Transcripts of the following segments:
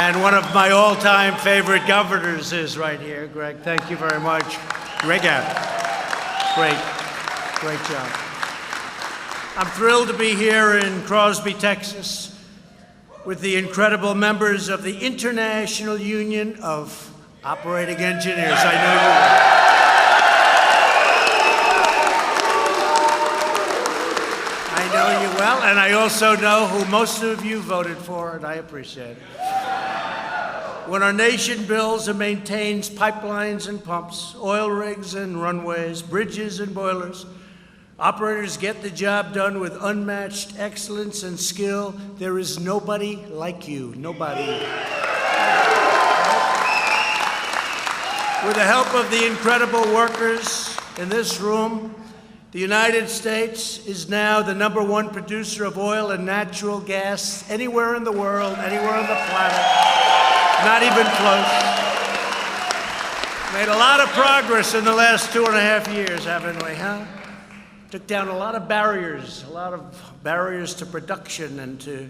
And one of my all-time favorite governors is right here. Greg, thank you very much. Greg Abbott. Great job. I'm thrilled to be here in Crosby, Texas, with the incredible members of the International Union of Operating Engineers. I know you are. I know you well, and I also know who most of you voted for, and I appreciate it. When our nation builds and maintains pipelines and pumps, oil rigs and runways, bridges and boilers, operators get the job done with unmatched excellence and skill. There is nobody like you, nobody. With the help of the incredible workers in this room, the United States is now the #1 producer of oil and natural gas anywhere in the world, anywhere on the planet. Not even close. Made a lot of progress in the last 2.5 years, haven't we, huh? Took down a lot of barriers to production and to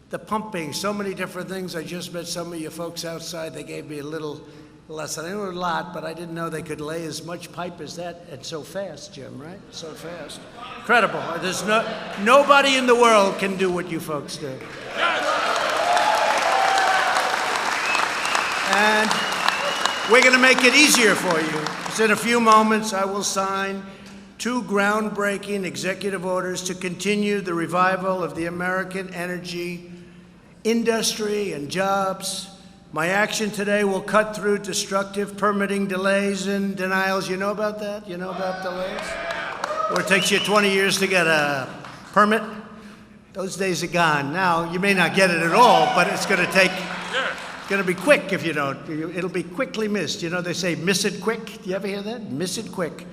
the pumping, so many different things. I just met some of you folks outside. They gave me a little lesson. I knew a lot, but I didn't know they could lay as much pipe as that, and so fast, Jim, right? So fast. Incredible. There's nobody in the world can do what you folks do. And we're going to make it easier for you. Because in a few moments, I will sign 2 groundbreaking executive orders to continue the revival of the American energy industry and jobs. My action today will cut through destructive permitting delays and denials. You know about that? You know about delays? Where it takes you 20 years to get a permit? Those days are gone. Now, you may not get it at all, but it's going to take... It's going to be quick if you don't. It'll be quickly missed. You know, they say miss it quick. Do you ever hear that? Miss it quick.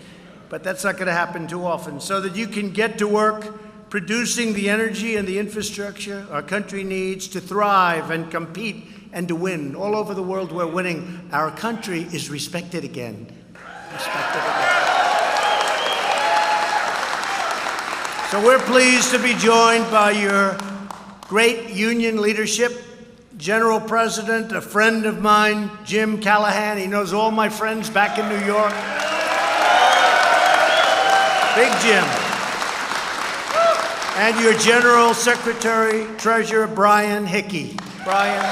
But that's not going to happen too often. So that you can get to work producing the energy and the infrastructure our country needs to thrive and compete and to win. All over the world, we're winning. Our country is respected again. Respected again. So we're pleased to be joined by your great union leadership. General President, a friend of mine, Jim Callahan. He knows all my friends back in New York. Big Jim. And your General Secretary, Treasurer, Brian Hickey. Brian.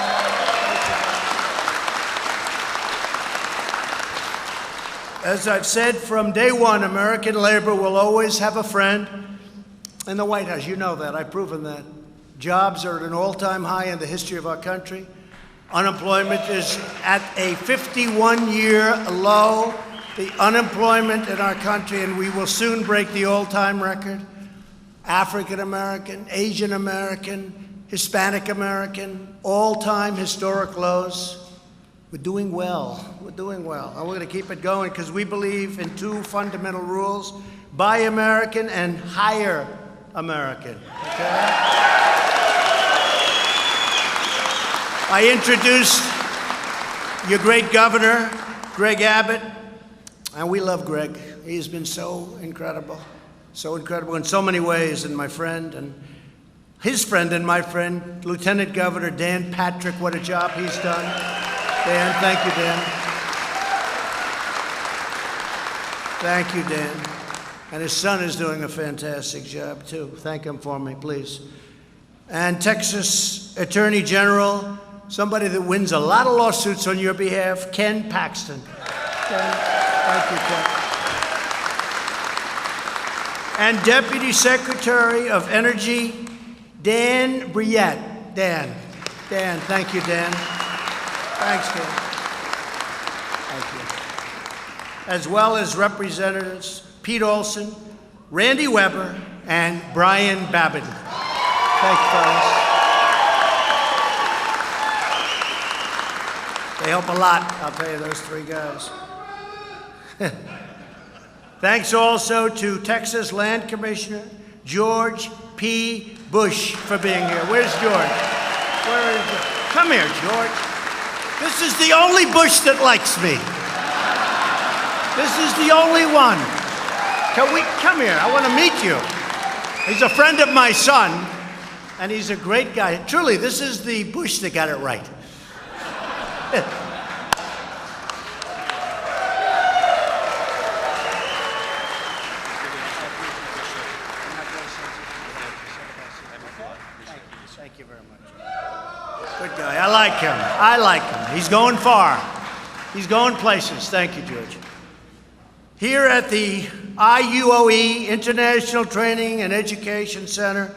As I've said from day one, American labor will always have a friend in the White House. You know that. I've proven that. Jobs are at an all-time high in the history of our country. Unemployment is at a 51-year low. The unemployment in our country, and we will soon break the all-time record. African American, Asian American, Hispanic American, all-time historic lows. We're doing well. We're doing well. And we're going to keep it going because we believe in 2 fundamental rules: buy American and hire American. Okay? I introduced your great governor, Greg Abbott, and we love Greg. He has been so incredible in so many ways, and my friend, and his friend and my friend, Lieutenant Governor Dan Patrick, what a job he's done. Dan, thank you, Dan. Thank you, Dan. And his son is doing a fantastic job, too. Thank him for me, please. And Texas Attorney General, somebody that wins a lot of lawsuits on your behalf, Ken Paxton. Ken, thank you, Ken. And Deputy Secretary of Energy, Dan Briette. Dan, thank you, Dan. Thanks, Dan. Thank you. As well as Representatives Pete Olson, Randy Weber, and Brian Babin. Thanks, fellas. They help a lot, I'll tell you, those 3 guys. Thanks also to Texas Land Commissioner George P. Bush for being here. Where's George? Where is George? Come here, George. This is the only Bush that likes me. This is the only one. Come here, I want to meet you. He's a friend of my son, and he's a great guy. Truly, this is the Bush that got it right. Thank you very much. Good guy. I like him. I like him. He's going far. He's going places. Thank you, George. Here at the IUOE, International Training and Education Center,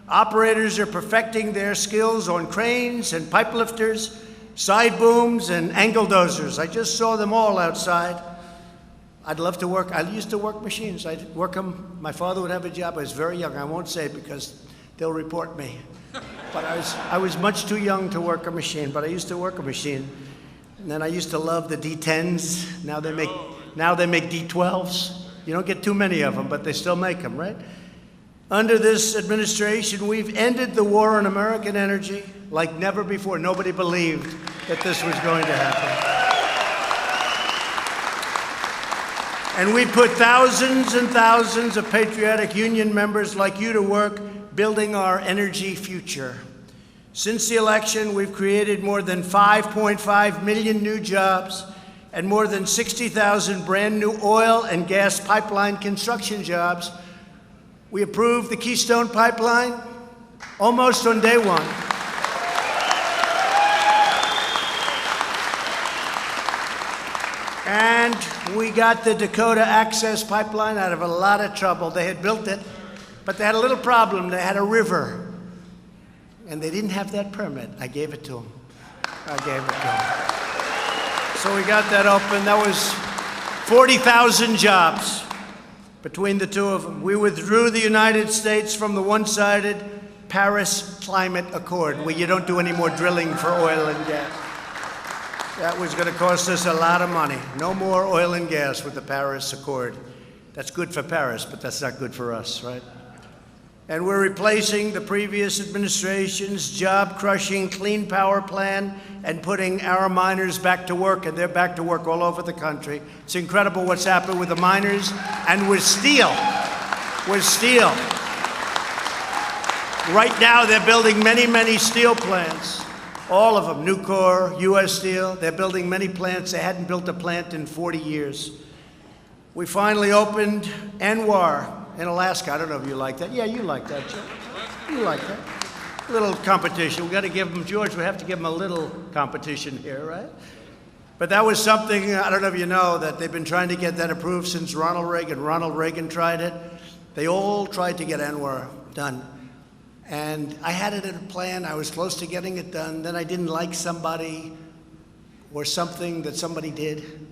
operators are perfecting their skills on cranes and pipe lifters, side booms, and angle dozers. I just saw them all outside. I'd love to work. I used to work machines. I'd work them. My father would have a job. I was very young. I won't say it because they'll report me. But I was much too young to work a machine, but I used to work a machine. And then I used to love the D10s. Now they make D12s. You don't get too many of them, but they still make them, right? Under this administration, we've ended the war on American energy like never before. Nobody believed that this was going to happen. And we put thousands and thousands of patriotic union members like you to work building our energy future. Since the election, we've created more than 5.5 million new jobs and more than 60,000 brand new oil and gas pipeline construction jobs. We approved the Keystone Pipeline almost on day one. And we got the Dakota Access Pipeline out of a lot of trouble. They had built it, but they had a little problem. They had a river, and they didn't have that permit. I gave it to them. I gave it to them. So we got that open. That was 40,000 jobs between the two of them. We withdrew the United States from the one-sided Paris Climate Accord, where you don't do any more drilling for oil and gas. That was going to cost us a lot of money. No more oil and gas with the Paris Accord. That's good for Paris, but that's not good for us, right? And we're replacing the previous administration's job-crushing Clean Power Plan and putting our miners back to work, and they're back to work all over the country. It's incredible what's happened with the miners and with steel. With steel. Right now, they're building many, many steel plants. All of them, Nucor, U.S. Steel, they're building many plants. They hadn't built a plant in 40 years. We finally opened Anwar in Alaska. I don't know if you like that. Yeah, you like that, Joe. You like that. A little competition. We've got to give them, George, we have to give them a little competition here, right? But that was something, I don't know if you know, that they've been trying to get that approved since Ronald Reagan. Ronald Reagan tried it. They all tried to get Anwar done. And I had it in a plan. I was close to getting it done. Then I didn't like somebody or something that somebody did.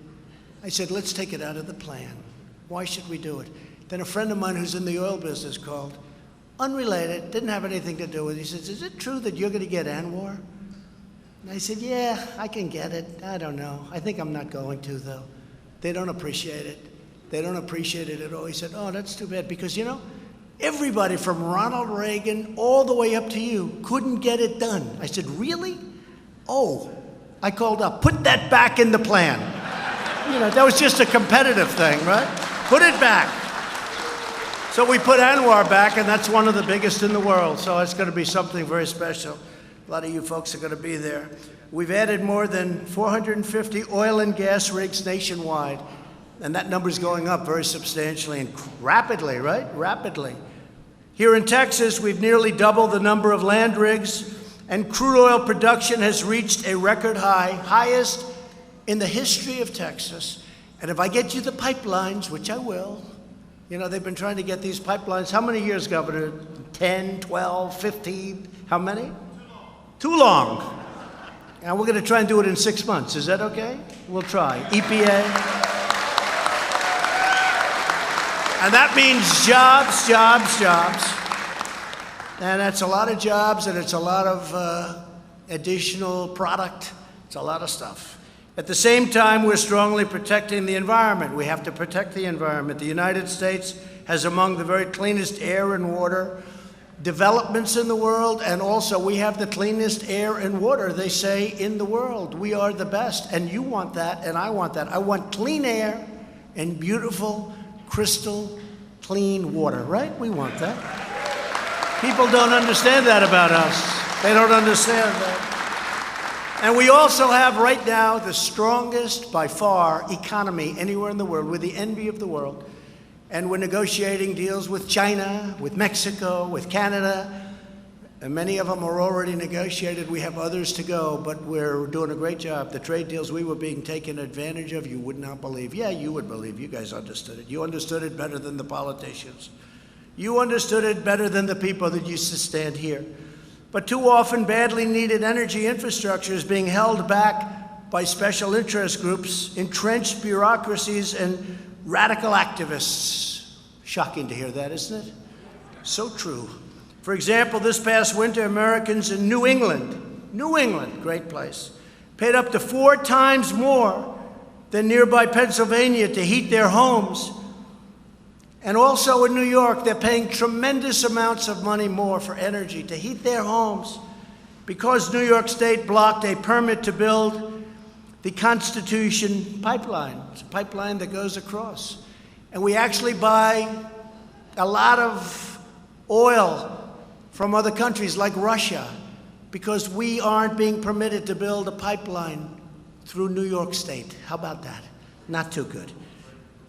I said, let's take it out of the plan. Why should we do it? Then a friend of mine who's in the oil business called, unrelated, didn't have anything to do with it. He says, is it true that you're going to get Anwar? And I said, yeah, I can get it. I don't know. I think I'm not going to, though. They don't appreciate it. They don't appreciate it at all. He said, oh, that's too bad. Because, you know, everybody from Ronald Reagan all the way up to you couldn't get it done. I said, really? Oh, I called up, put that back in the plan. You know, that was just a competitive thing, right? Put it back. So we put Anwar back, and that's one of the biggest in the world. So it's going to be something very special. A lot of you folks are going to be there. We've added more than 450 oil and gas rigs nationwide. And that number's going up very substantially and rapidly, right? Rapidly. Here in Texas, we've nearly doubled the number of land rigs, and crude oil production has reached a record high, highest in the history of Texas. And if I get you the pipelines, which I will, you know, they've been trying to get these pipelines. How many years, Governor? 10, 12, 15? How many? Too long. And we're going to try and do it in 6 months. Is that okay? We'll try. EPA. And that means jobs, jobs, jobs. And that's a lot of jobs, and it's a lot of additional product. It's a lot of stuff. At the same time, we're strongly protecting the environment. We have to protect the environment. The United States has among the very cleanest air and water developments in the world, and also we have the cleanest air and water, they say, in the world. We are the best, and you want that, and I want that. I want clean air and beautiful, crystal clean water, right? We want that. People don't understand that about us. They don't understand that. And we also have right now the strongest, by far, economy anywhere in the world. We're the envy of the world. And we're negotiating deals with China, with Mexico, with Canada. And many of them are already negotiated. We have others to go, but we're doing a great job. The trade deals we were being taken advantage of, you would not believe. Yeah, you would believe. You guys understood it. You understood it better than the politicians. You understood it better than the people that used to stand here. But too often, badly needed energy infrastructure is being held back by special interest groups, entrenched bureaucracies, and radical activists. Shocking to hear that, isn't it? So true. For example, this past winter, Americans in New England, great place, paid up to 4 times more than nearby Pennsylvania to heat their homes. And also in New York, they're paying tremendous amounts of money more for energy to heat their homes because New York State blocked a permit to build the Constitution pipeline. It's a pipeline that goes across. And we actually buy a lot of oil from other countries like Russia because we aren't being permitted to build a pipeline through New York State. How about that? Not too good.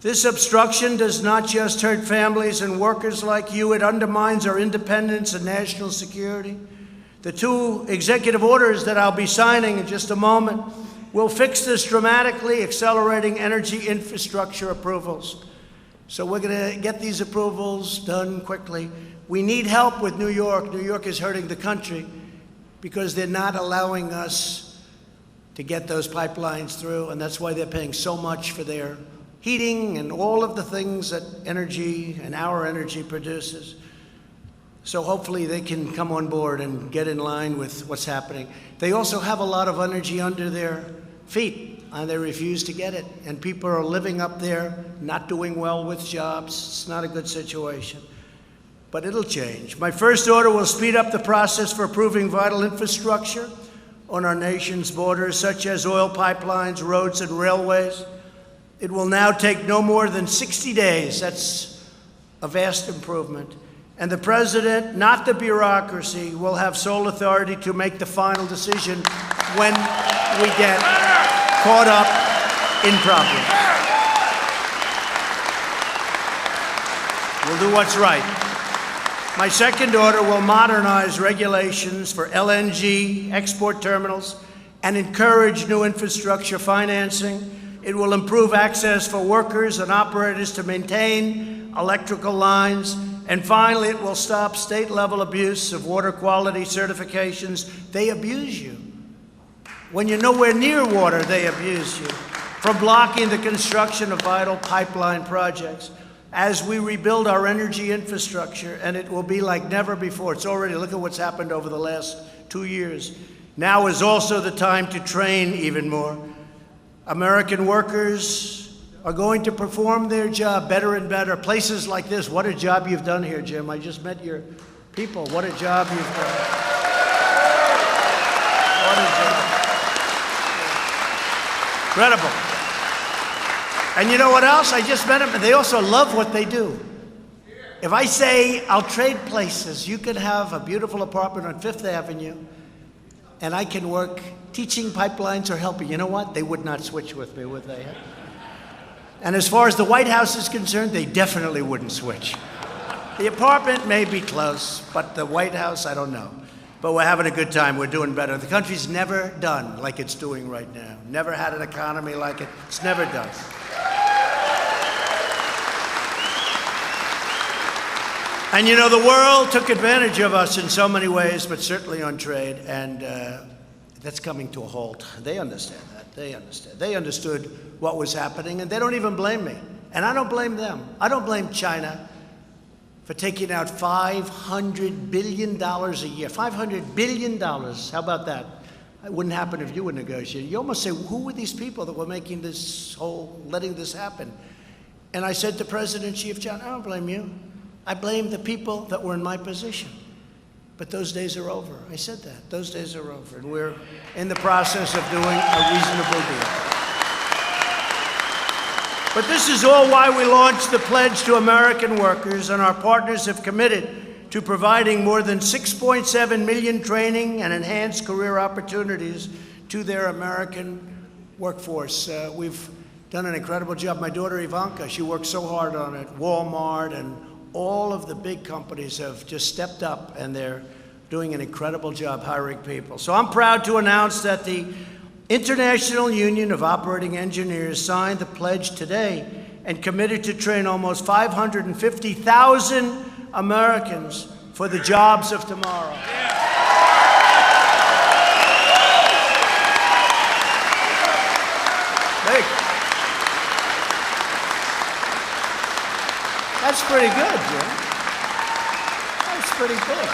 This obstruction does not just hurt families and workers like you, it undermines our independence and national security. The 2 executive orders that I'll be signing in just a moment will fix this dramatically, accelerating energy infrastructure approvals. So we're going to get these approvals done quickly. We need help with New York. New York is hurting the country because they're not allowing us to get those pipelines through, and that's why they're paying so much for their heating and all of the things that energy and our energy produces. So hopefully they can come on board and get in line with what's happening. They also have a lot of energy under their feet, and they refuse to get it. And people are living up there, not doing well with jobs. It's not a good situation. But it'll change. My first order will speed up the process for approving vital infrastructure on our nation's borders, such as oil pipelines, roads, and railways. It will now take no more than 60 days. That's a vast improvement. And the president, not the bureaucracy, will have sole authority to make the final decision when we get caught up in problems. We'll do what's right. My second order will modernize regulations for LNG export terminals and encourage new infrastructure financing. It will improve access for workers and operators to maintain electrical lines. And finally, it will stop state-level abuse of water quality certifications. They abuse you. When you're nowhere near water, they abuse you. From blocking the construction of vital pipeline projects. As we rebuild our energy infrastructure, and it will be like never before. It's already, look at what's happened over the last 2 years. Now is also the time to train even more. American workers are going to perform their job better and better. Places like this, what a job you've done here, Jim. I just met your people. What a job you've done. What a job. Incredible. And you know what else? I just met them, and they also love what they do. If I say I'll trade places, you could have a beautiful apartment on 5th Avenue, and I can work teaching pipelines or helping. You know what? They would not switch with me, would they? And as far as the White House is concerned, they definitely wouldn't switch. The apartment may be close, but the White House, I don't know. But we're having a good time. We're doing better. The country's never done like it's doing right now. Never had an economy like it. It's never done. And you know, the world took advantage of us in so many ways, but certainly on trade, and that's coming to a halt. They understand that. They understand. They understood what was happening, and they don't even blame me. And I don't blame them. I don't blame China for taking out $500 billion a year. $500 billion. How about that? It wouldn't happen if you were negotiating. You almost say, who were these people that were making this whole, letting this happen? And I said to President Xi of China, I don't blame you. I blame the people that were in my position. But those days are over. I said that. Those days are over. And we're in the process of doing a reasonable deal. But this is all why we launched the Pledge to American Workers, and our partners have committed to providing more than 6.7 million training and enhanced career opportunities to their American workforce. We've done an incredible job. My daughter Ivanka, she worked so hard on it. Walmart and all of the big companies have just stepped up, and they're doing an incredible job hiring people. So I'm proud to announce that the International Union of Operating Engineers signed the pledge today and committed to train almost 550,000 Americans for the jobs of tomorrow. That's pretty good, Jim. That's pretty good.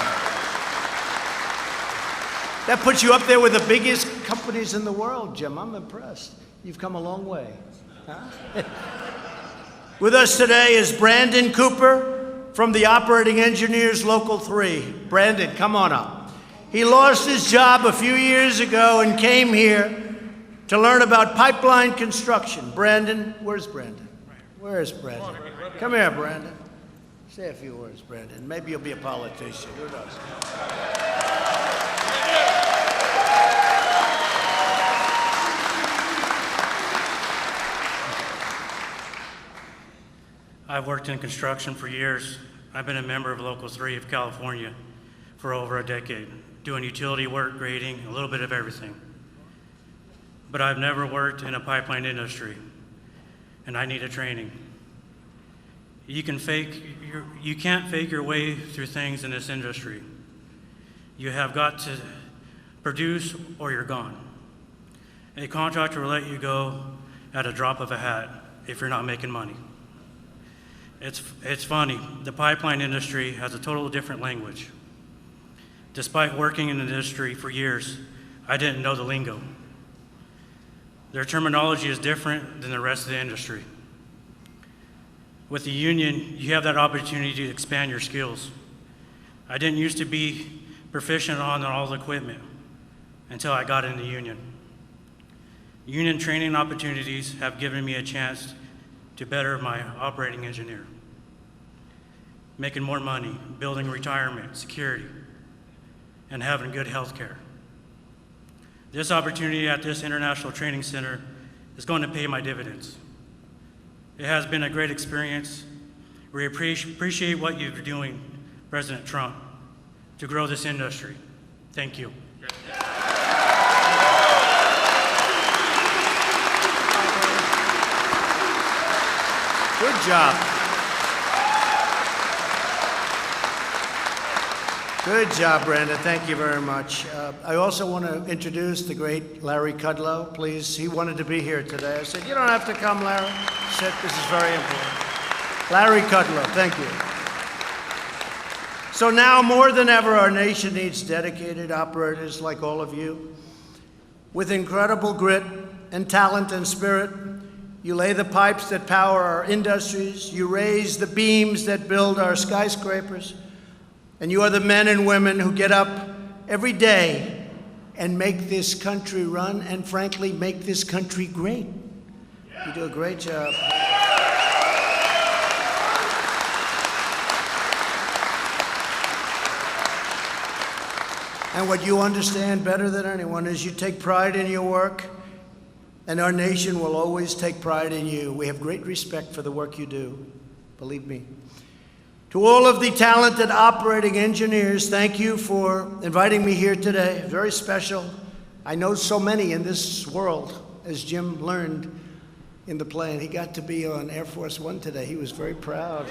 That puts you up there with the biggest companies in the world, Jim. I'm impressed. You've come a long way. Huh? With us today is Brandon Cooper from the Operating Engineers Local 3. Brandon, come on up. He lost his job a few years ago and came here to learn about pipeline construction. Brandon, where's Brandon? Where's Brandon? Come here, Brandon. Say a few words, Brandon. Maybe you'll be a politician. Who knows? I've worked in construction for years. I've been a member of Local 3 of California for over a decade, doing utility work, grading, a little bit of everything. But I've never worked in a pipeline industry, and I need a training. You can't fake your way through things in this industry. You have got to produce or you're gone. A contractor will let you go at a drop of a hat if you're not making money. It's funny, the pipeline industry has a totally different language. Despite working in the industry for years, I didn't know the lingo. Their terminology is different than the rest of the industry. With the union, you have that opportunity to expand your skills. I didn't used to be proficient on all the equipment until I got in the union. Union training opportunities have given me a chance to better my operating engineer, making more money, building retirement, security, and having good health care. This opportunity at this International Training Center is going to pay my dividends. It has been a great experience. We appreciate what you're doing, President Trump, to grow this industry. Thank you. Good job. Good job, Brandon. Thank you very much. I also want to introduce the great Larry Kudlow, please. He wanted to be here today. I said, you don't have to come, Larry. He said, this is very important. Larry Kudlow, thank you. So now more than ever, our nation needs dedicated operators like all of you. With incredible grit and talent and spirit, you lay the pipes that power our industries. You raise the beams that build our skyscrapers. And you are the men and women who get up every day and make this country run and, frankly, make this country great. You do a great job. And what you understand better than anyone is you take pride in your work, and our nation will always take pride in you. We have great respect for the work you do, believe me. To all of the talented operating engineers, thank you for inviting me here today. Very special. I know so many in this world, as Jim learned in the plane. He got to be on Air Force One today. He was very proud.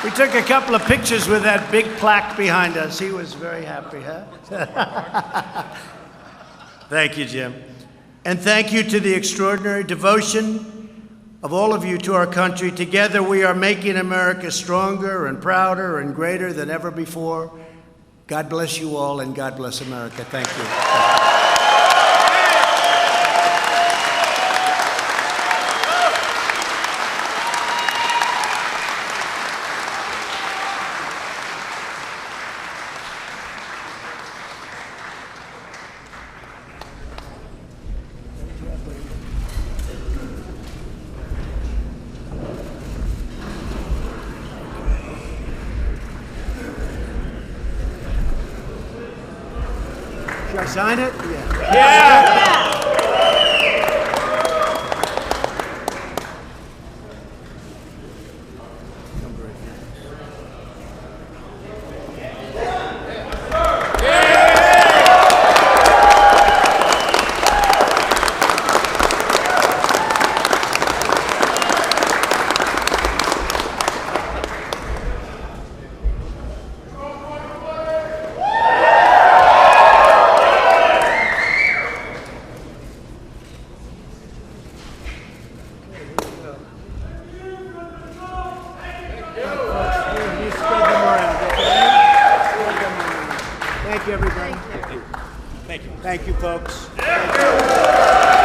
We took a couple of pictures with that big plaque behind us. He was very happy, huh? Thank you, Jim. And thank you to the extraordinary devotion of all of you to our country. Together we are making America stronger and prouder and greater than ever before. God bless you all, and God bless America. Thank you. Should I sign it? Yeah. You spread them around, okay? Spread them around. Thank you, everybody. Thank you. Thank you, folks. Thank you.